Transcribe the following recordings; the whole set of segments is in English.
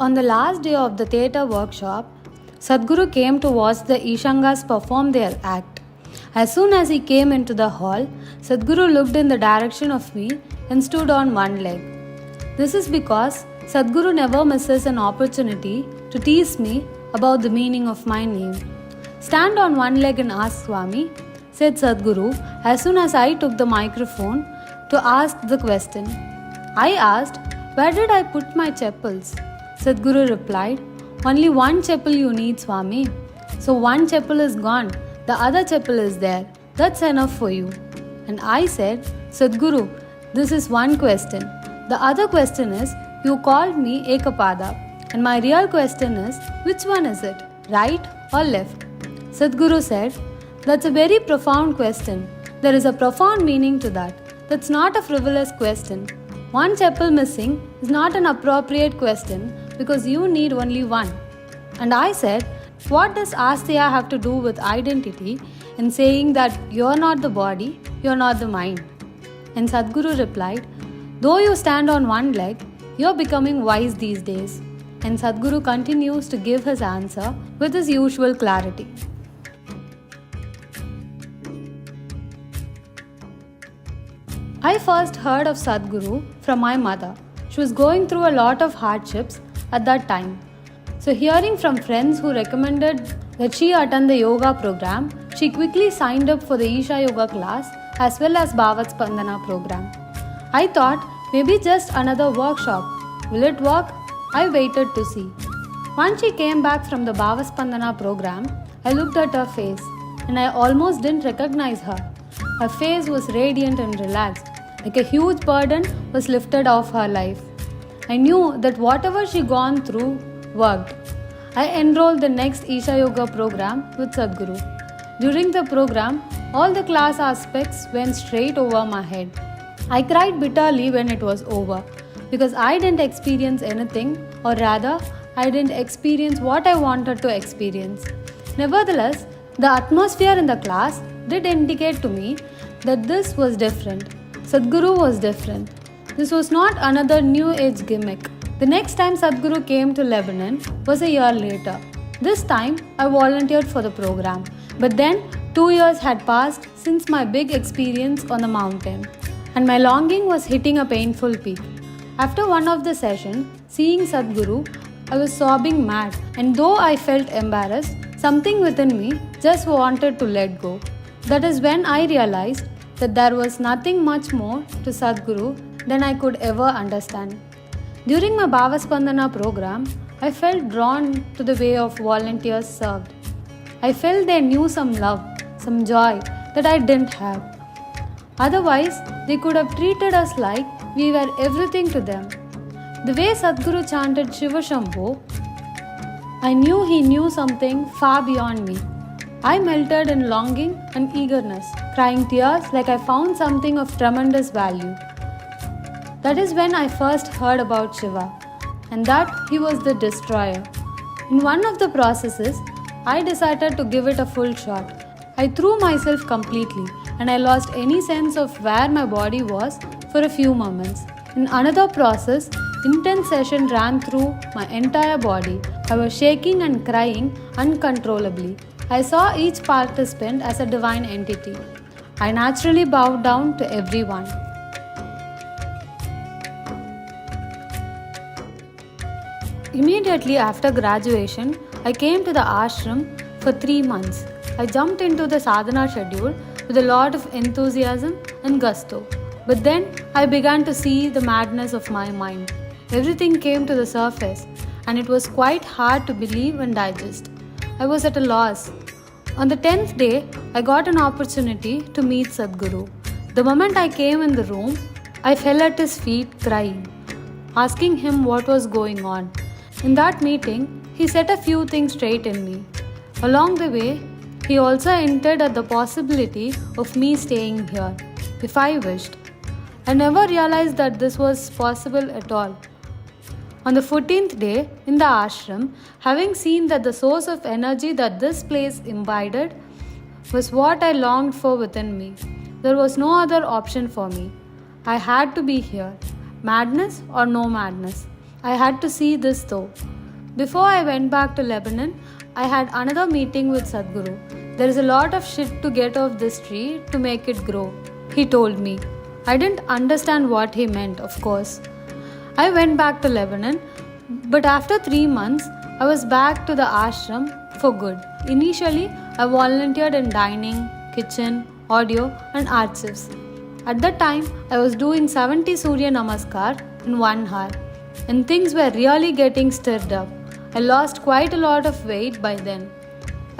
On the last day of the theatre workshop, Sadhguru came to watch the Ishangas perform their act. As soon as he came into the hall, Sadhguru looked in the direction of me and stood on one leg. This is because Sadhguru never misses an opportunity to tease me about the meaning of my name. "Stand on one leg and ask Swami," said Sadhguru as soon as I took the microphone to ask the question. I asked, "Where did I put my chappals?" Sadhguru replied, "Only one chappal you need, Swami. So one chappal is gone, the other chappal is there. That's enough for you." And I said, "Sadhguru, this is one question. The other question is, you called me Ekapadha. And my real question is, which one is it, right or left?" Sadhguru said, "That's a very profound question. There is a profound meaning to that. That's not a frivolous question. One chappal missing is not an appropriate question because you need only one." And I said, "What does Asteya have to do with identity in saying that you're not the body, you're not the mind?" And Sadhguru replied, "Though you stand on one leg, you're becoming wise these days." And Sadhguru continues to give his answer with his usual clarity. I first heard of Sadhguru from my mother. She was going through a lot of hardships at that time. So hearing from friends who recommended that she attend the yoga program, she quickly signed up for the Isha yoga class as well as Bhavat Spandana program. I thought maybe just another workshop. Will it work? I waited to see. Once she came back from the Bhavat Spandana program, I looked at her face and I almost didn't recognize her. Her face was radiant and relaxed, like a huge burden was lifted off her life. I knew that whatever she gone through worked. I enrolled the next Isha Yoga program with Sadhguru. During the program, all the class aspects went straight over my head. I cried bitterly when it was over because I didn't experience anything, or rather, I didn't experience what I wanted to experience. Nevertheless, the atmosphere in the class did indicate to me that this was different. Sadhguru was different. This was not another new age gimmick. The next time Sadhguru came to Lebanon was a year later. This time I volunteered for the program. But then 2 years had passed since my big experience on the mountain, and my longing was hitting a painful peak. After one of the sessions, seeing Sadhguru, I was sobbing mad, and though I felt embarrassed, something within me just wanted to let go. That is when I realized that there was nothing much more to Sadhguru than I could ever understand. During my Bhava Spandana program, I felt drawn to the way of volunteers served. I felt they knew some love, some joy that I didn't have. Otherwise, they could have treated us like we were everything to them. The way Sadhguru chanted Shiva Shambho, I knew he knew something far beyond me. I melted in longing and eagerness, crying tears like I found something of tremendous value. That is when I first heard about Shiva, and that he was the destroyer. In one of the processes, I decided to give it a full shot. I threw myself completely, and I lost any sense of where my body was for a few moments. In another process, intense session ran through my entire body. I was shaking and crying uncontrollably. I saw each participant as a divine entity. I naturally bowed down to everyone. Immediately after graduation, I came to the ashram for 3 months. I jumped into the sadhana schedule with a lot of enthusiasm and gusto. But then I began to see the madness of my mind. Everything came to the surface, and it was quite hard to believe and digest. I was at a loss. On the 10th day, I got an opportunity to meet Sadhguru. The moment I came in the room, I fell at his feet crying, asking him what was going on. In that meeting, he set a few things straight in me. Along the way, he also hinted at the possibility of me staying here, if I wished. I never realized that this was possible at all. On the 14th day, in the ashram, having seen that the source of energy that this place imbibed was what I longed for within me, there was no other option for me. I had to be here, madness or no madness. I had to see this though. Before I went back to Lebanon, I had another meeting with Sadhguru. There is a lot of shit to get off this tree to make it grow, he told me. I didn't understand what he meant, of course. I went back to Lebanon, but after 3 months, I was back to the ashram for good. Initially, I volunteered in dining, kitchen, audio, and archives. At that time, I was doing 70 Surya Namaskar in 1 hour, and things were really getting stirred up. I lost quite a lot of weight by then.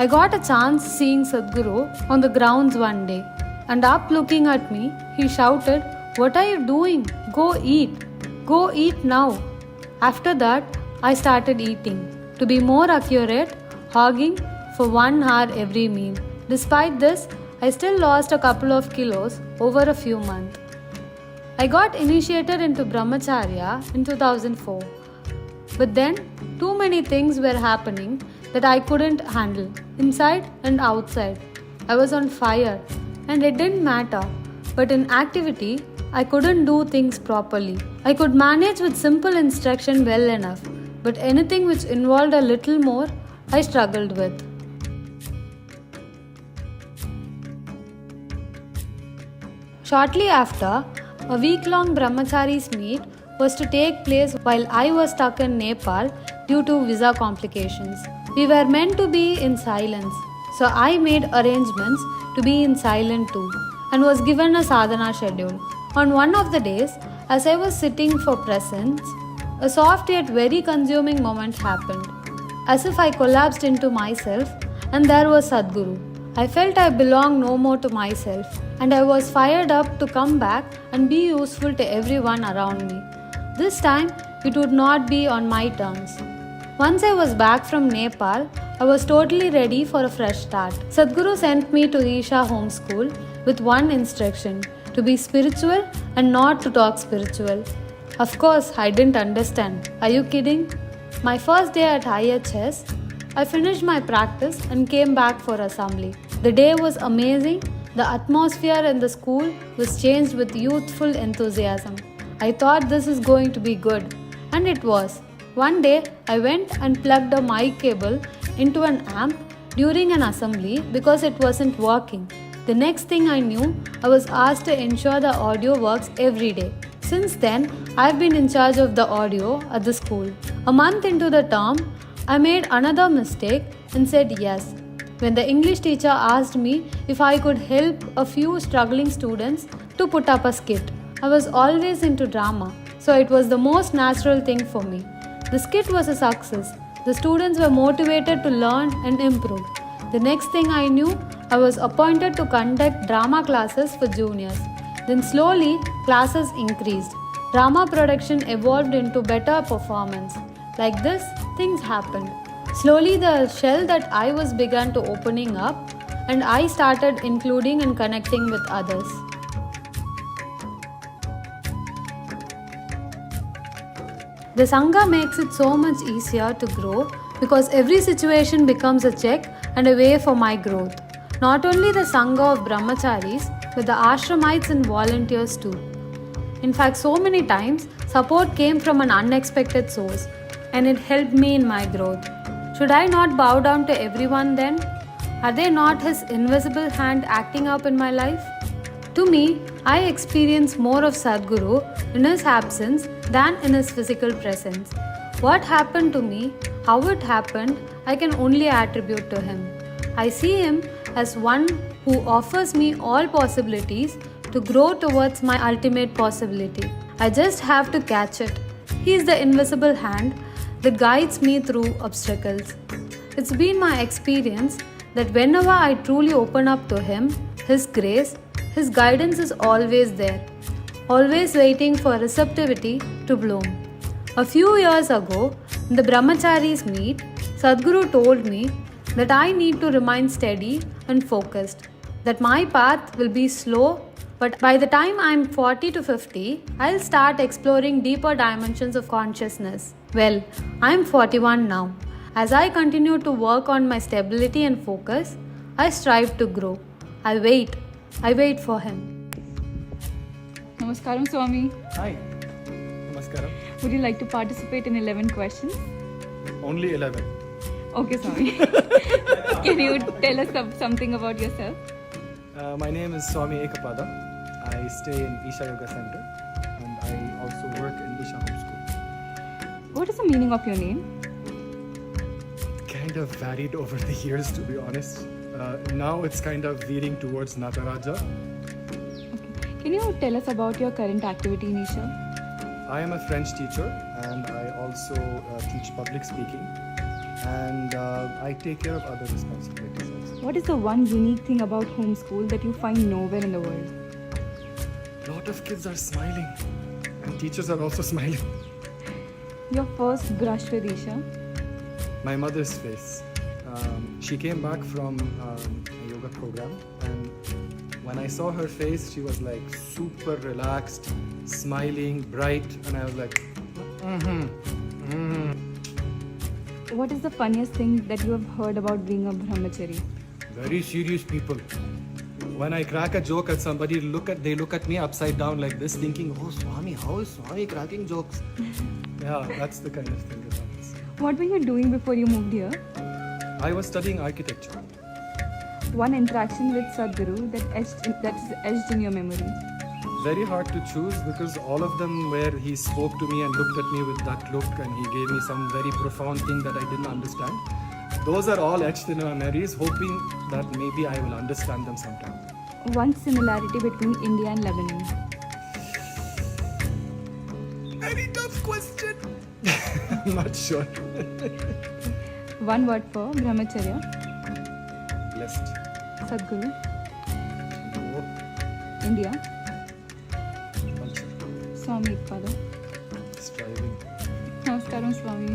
I got a chance seeing Sadhguru on the grounds one day, and up looking at me, he shouted, "What are you doing? Go eat! Go eat now!" After that, I started eating. To be more accurate, hogging for 1 hour every meal. Despite this, I still lost a couple of kilos over a few months. I got initiated into Brahmacharya in 2004. But then, too many things were happening that I couldn't handle, inside and outside. I was on fire, and it didn't matter. But in activity, I couldn't do things properly. I could manage with simple instruction well enough, but anything which involved a little more, I struggled with. Shortly after, a week-long Brahmachari's meet was to take place while I was stuck in Nepal due to visa complications. We were meant to be in silence, so I made arrangements to be in silent too and was given a sadhana schedule. On one of the days, as I was sitting for presence, a soft yet very consuming moment happened. As if I collapsed into myself, and there was Sadhguru. I felt I belonged no more to myself, and I was fired up to come back and be useful to everyone around me. This time, it would not be on my terms. Once I was back from Nepal, I was totally ready for a fresh start. Sadhguru sent me to Isha homeschool with one instruction, to be spiritual and not to talk spiritual. Of course, I didn't understand. Are you kidding? My first day at IHS, I finished my practice and came back for assembly. The day was amazing. The atmosphere in the school was changed with youthful enthusiasm. I thought this is going to be good, and it was. One day, I went and plugged a mic cable into an amp during an assembly because it wasn't working. The next thing I knew, I was asked to ensure the audio works every day. Since then, I've been in charge of the audio at the school. A month into the term, I made another mistake and said yes. When the English teacher asked me if I could help a few struggling students to put up a skit, I was always into drama, so it was the most natural thing for me. The skit was a success. The students were motivated to learn and improve. The next thing I knew, I was appointed to conduct drama classes for juniors. Then slowly, classes increased. Drama production evolved into better performance. Like this, things happened. Slowly, the shell that I was began to opening up, and I started including and connecting with others. The Sangha makes it so much easier to grow because every situation becomes a check and a way for my growth. Not only the Sangha of Brahmacharis, but the ashramites and volunteers too. In fact, so many times, support came from an unexpected source, and it helped me in my growth. Should I not bow down to everyone then? Are they not His invisible hand acting up in my life? To me, I experience more of Sadhguru in His absence than in His physical presence. What happened to me, how it happened, I can only attribute to Him. I see Him as one who offers me all possibilities to grow towards my ultimate possibility. I just have to catch it. He is the invisible hand that guides me through obstacles. It's been my experience that whenever I truly open up to Him, His grace, His guidance is always there, always waiting for receptivity to bloom. A few years ago, in the Brahmacharis meet, Sadhguru told me that I need to remain steady and focused, that my path will be slow, but by the time I'm 40 to 50, I'll start exploring deeper dimensions of consciousness. Well, I'm 41 now. As I continue to work on my stability and focus, I strive to grow. I wait for Him. Namaskaram, Swami. Hi. Namaskaram. Would you like to participate in 11 questions? Only 11. Okay, Swami. Can you tell us something about yourself? My name is Swami Ekapadha. I stay in Isha Yoga Center and I also work in Isha Homeschool. What is the meaning of your name? Kind of varied over the years, to be honest. Now it's kind of veering towards Nataraja. Okay. Can you tell us about your current activity in Isha? I am a French teacher and I also teach public speaking and I take care of other responsibilities also. What is the one unique thing about homeschool that you find nowhere in the world? A lot of kids are smiling and teachers are also smiling. Your first brush with Isha? My mother's face. She came back from a yoga program and when I saw her face, she was like super relaxed, smiling, bright, and I was like, What is the funniest thing that you have heard about being a brahmachari? Very serious people. When I crack a joke at somebody, they look at me upside down like this, thinking, "Oh, Swami, how is Swami cracking jokes?" Yeah, that's the kind of thing that happens. What were you doing before you moved here? I was studying architecture. One interaction with Sadhguru that is etched in your memory. Very hard to choose because all of them where he spoke to me and looked at me with that look and he gave me some very profound thing that I didn't understand. Those are all etched in my memories, hoping that maybe I will understand them sometime. One similarity between India and Lebanon. Very tough question. I'm not sure. One word for brahmacharya. Blessed. Sadhguru. Oh, India. culture. Swami Ekapadha. Striving. Namaskaram, Swami.